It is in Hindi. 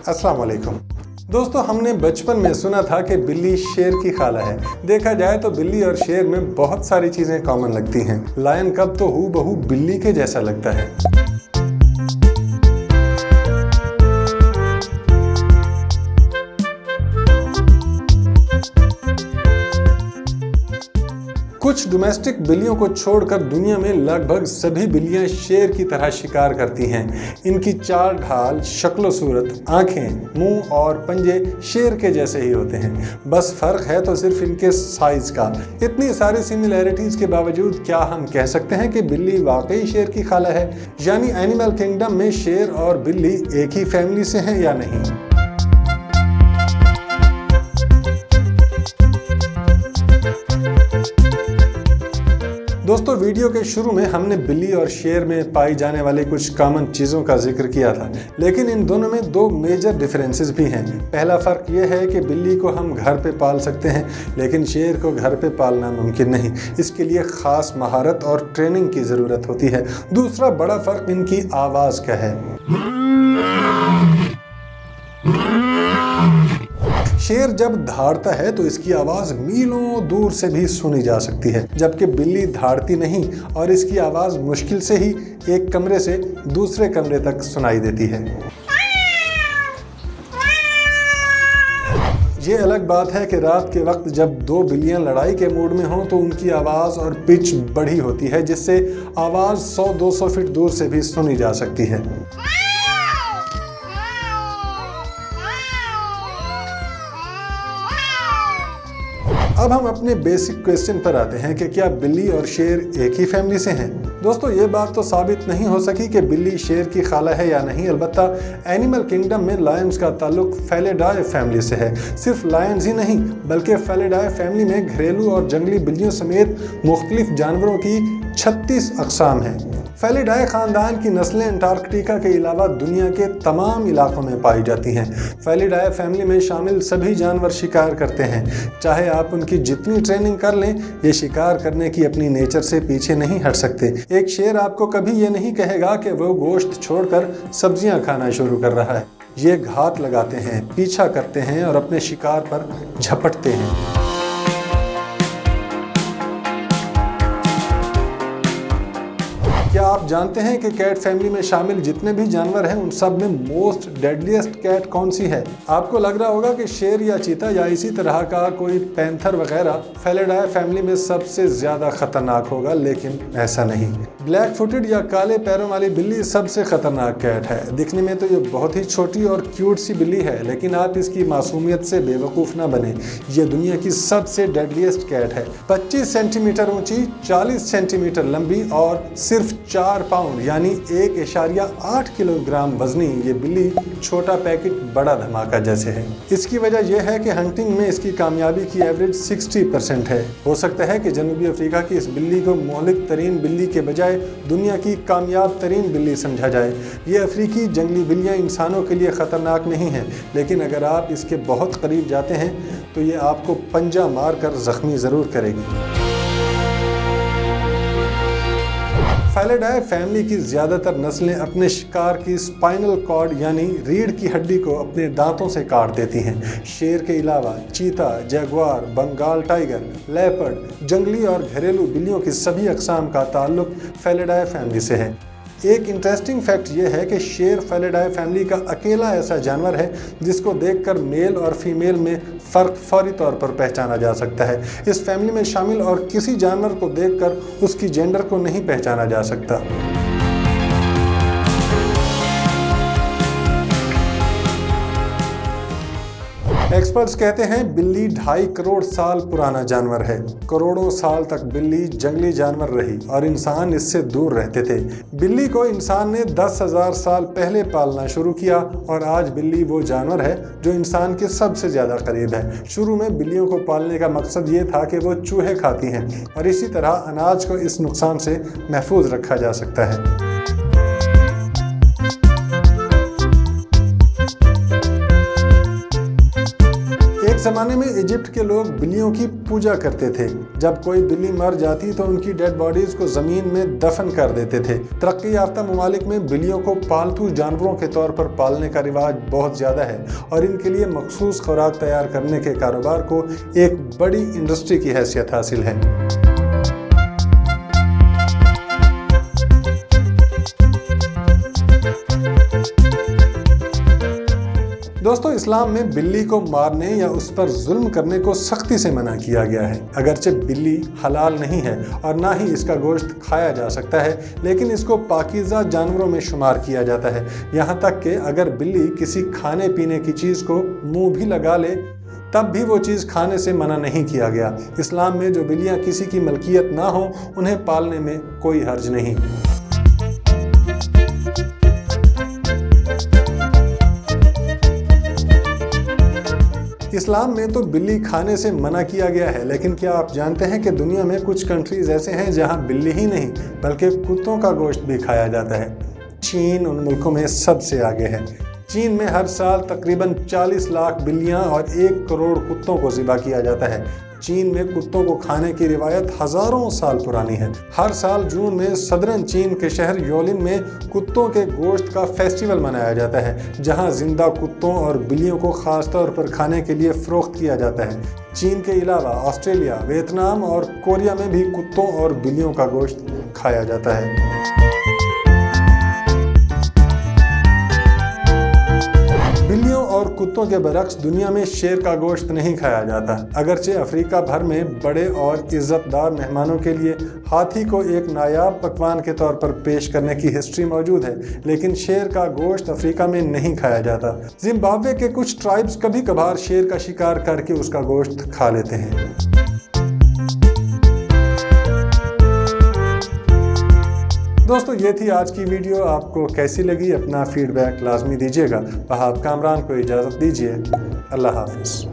अस्सलाम वालेकुम। दोस्तों, हमने बचपन में सुना था कि बिल्ली शेर की खाला है। देखा जाए तो बिल्ली और शेर में बहुत सारी चीजें कॉमन लगती हैं। लायन कब तो हूबहू बिल्ली के जैसा लगता है। कुछ डोमेस्टिक बिल्लियों को छोड़कर दुनिया में लगभग सभी बिल्लियां शेर की तरह शिकार करती हैं। इनकी चाल ढाल, शक्ल सूरत, आंखें, मुंह और पंजे शेर के जैसे ही होते हैं। बस फर्क है तो सिर्फ इनके साइज का। इतनी सारी सिमिलैरिटीज के बावजूद क्या हम कह सकते हैं कि बिल्ली वाकई शेर की खाला है? यानी एनिमल किंगडम में शेर और बिल्ली एक ही फैमिली से हैं या नहीं? दोस्तों, वीडियो के शुरू में हमने बिल्ली और शेर में पाई जाने वाली कुछ कॉमन चीज़ों का जिक्र किया था, लेकिन इन दोनों में दो मेजर डिफरेंसेस भी हैं। पहला फ़र्क यह है कि बिल्ली को हम घर पे पाल सकते हैं, लेकिन शेर को घर पे पालना मुमकिन नहीं। इसके लिए ख़ास महारत और ट्रेनिंग की ज़रूरत होती है। दूसरा बड़ा फ़र्क इनकी आवाज़ का है। शेर जब दहाड़ता है तो इसकी आवाज़ मीलों दूर से भी सुनी जा सकती है, जबकि बिल्ली दहाड़ती नहीं और इसकी आवाज़ मुश्किल से ही एक कमरे से दूसरे कमरे तक सुनाई देती है। ये अलग बात है कि रात के वक्त जब दो बिल्लियां लड़ाई के मूड में हों तो उनकी आवाज़ और पिच बड़ी होती है, जिससे आवाज़ 100-200 फीट दूर से भी सुनी जा सकती है। अब हम अपने बेसिक क्वेश्चन पर आते हैं कि क्या बिल्ली और शेर एक ही फैमिली से हैं? दोस्तों, ये बात तो साबित नहीं हो सकी कि बिल्ली शेर की खाला है या नहीं। अलबत्ता एनिमल किंगडम में लायंस का ताल्लुक फेलिडाए फैमिली से है। सिर्फ लायंस ही नहीं बल्कि फेलिडाए फैमिली में घरेलू और जंगली बिल्लियों समेत मुख्तलिफ जानवरों की 36 अक़साम हैं। फेलिडाए ख़ानदान की नस्लें अंटार्कटिका के अलावा दुनिया के तमाम इलाकों में पाई जाती हैं। फेलिडाए फैमिली में शामिल सभी जानवर शिकार करते हैं। चाहे आप उनकी जितनी ट्रेनिंग कर लें, ये शिकार करने की अपनी नेचर से पीछे नहीं हट सकते। एक शेर आपको कभी ये नहीं कहेगा कि वो गोश्त छोड़कर सब्जियां खाना शुरू कर रहा है। ये घात लगाते हैं, पीछा करते हैं और अपने शिकार पर झपटते हैं। क्या आप जानते हैं कि कैट फैमिली में शामिल जितने भी जानवर हैं उन सब में मोस्ट डेडलीस्ट कैट कौन सी है? आपको लग रहा होगा कि शेर या चीता या इसी तरह का कोई पैंथर वगैरह फेलिडाए फैमिली में सबसे ज़्यादा खतरनाक होगा, लेकिन ऐसा नहीं। ब्लैक फुटेड या काले पैरों वाली बिल्ली सबसे खतरनाक कैट है। दिखने में तो ये बहुत ही छोटी और क्यूट सी बिल्ली है, लेकिन आप इसकी मासूमियत से बेवकूफ़ ना बने। ये दुनिया की सबसे डेडलीस्ट कैट है। 25 सेंटीमीटर ऊंची, 40 सेंटीमीटर लंबी और सिर्फ 4 पाउंड यानी 1.8 किलोग्राम वजनी ये बिल्ली छोटा पैकेट बड़ा धमाका जैसे है। इसकी वजह यह है कि हंटिंग में इसकी कामयाबी की एवरेज 60% है। हो सकता है कि जनूबी अफ्रीका की इस बिल्ली को मोहलिक तरीन बिल्ली के बजाय दुनिया की कामयाब तरीन बिल्ली समझा जाए। ये अफ्रीकी जंगली बिल्लियाँ इंसानों के लिए ख़तरनाक नहीं हैं, लेकिन अगर आप इसके बहुत करीब जाते हैं तो ये आपको पंजा मार कर ज़ख्मी ज़रूर करेगी। फेलिडाए फैमिली की ज़्यादातर नस्लें अपने शिकार की स्पाइनल कॉर्ड यानी रीढ़ की हड्डी को अपने दांतों से काट देती हैं। शेर के अलावा चीता, जैगुआर, बंगाल टाइगर, लेपर्ड, जंगली और घरेलू बिल्लियों की सभी अक़साम का ताल्लुक फेलिडाए फैमिली से है। एक इंटरेस्टिंग फैक्ट यह है कि शेर फेलिडाए फैमिली का अकेला ऐसा जानवर है जिसको देखकर मेल और फीमेल में फ़र्क फौरी तौर पर पहचाना जा सकता है। इस फैमिली में शामिल और किसी जानवर को देखकर उसकी जेंडर को नहीं पहचाना जा सकता। एक्सपर्ट्स कहते हैं बिल्ली 2.5 करोड़ साल पुराना जानवर है। करोड़ों साल तक बिल्ली जंगली जानवर रही और इंसान इससे दूर रहते थे। बिल्ली को इंसान ने 10,000 साल पहले पालना शुरू किया और आज बिल्ली वो जानवर है जो इंसान के सबसे ज़्यादा करीब है। शुरू में बिल्लियों को पालने का मकसद ये था कि वो चूहे खाती हैं और इसी तरह अनाज को इस नुकसान से महफूज रखा जा सकता है। ज़माने में इजिप्ट के लोग बिल्लियों की पूजा करते थे। जब कोई बिल्ली मर जाती तो उनकी डेड बॉडीज को ज़मीन में दफन कर देते थे। तरक्की याफ्ता ममालिक में बिल्लियों को पालतू जानवरों के तौर पर पालने का रिवाज बहुत ज़्यादा है और इनके लिए मखसूस खुराक तैयार करने के कारोबार को एक बड़ी इंडस्ट्री की हैसियत हासिल है। दोस्तों, इस्लाम में बिल्ली को मारने या उस पर जुल्म करने को सख्ती से मना किया गया है। अगरचे बिल्ली हलाल नहीं है और ना ही इसका गोश्त खाया जा सकता है, लेकिन इसको पाकीज़ा जानवरों में शुमार किया जाता है। यहाँ तक कि अगर बिल्ली किसी खाने पीने की चीज़ को मुंह भी लगा ले तब भी वो चीज़ खाने से मना नहीं किया गया। इस्लाम में जो बिल्लियाँ किसी की मलकियत ना हो उन्हें पालने में कोई हर्ज नहीं। इस्लाम में तो बिल्ली खाने से मना किया गया है, लेकिन क्या आप जानते हैं कि दुनिया में कुछ कंट्रीज ऐसे हैं जहां बिल्ली ही नहीं बल्कि कुत्तों का गोश्त भी खाया जाता है। चीन उन मुल्कों में सबसे आगे है। चीन में हर साल तकरीबन 40 लाख बिल्लियां और 1 करोड़ कुत्तों को ज़िबा किया जाता है। चीन में कुत्तों को खाने की रिवायत हज़ारों साल पुरानी है। हर साल जून में सदरन चीन के शहर योलिन में कुत्तों के गोश्त का फेस्टिवल मनाया जाता है, जहां जिंदा कुत्तों और बिल्लियों को ख़ास तौर पर खाने के लिए फ़रोख्त किया जाता है। चीन के अलावा ऑस्ट्रेलिया, वियतनाम और कोरिया में भी कुत्तों और बिल्लियों का गोश्त खाया जाता है। बिल्लियों और कुत्तों के बरक्स दुनिया में शेर का गोश्त नहीं खाया जाता। अगरचे अफ्रीका भर में बड़े और इज्जतदार मेहमानों के लिए हाथी को एक नायाब पकवान के तौर पर पेश करने की हिस्ट्री मौजूद है, लेकिन शेर का गोश्त अफ्रीका में नहीं खाया जाता। जिम्बाब्वे के कुछ ट्राइब्स कभी कभार शेर का शिकार करके उसका गोश्त खा लेते हैं। दोस्तों, ये थी आज की वीडियो। आपको कैसी लगी अपना फीडबैक लाजमी दीजिएगा। वहाब कामरान को इजाज़त दीजिए। अल्लाह हाफिज़।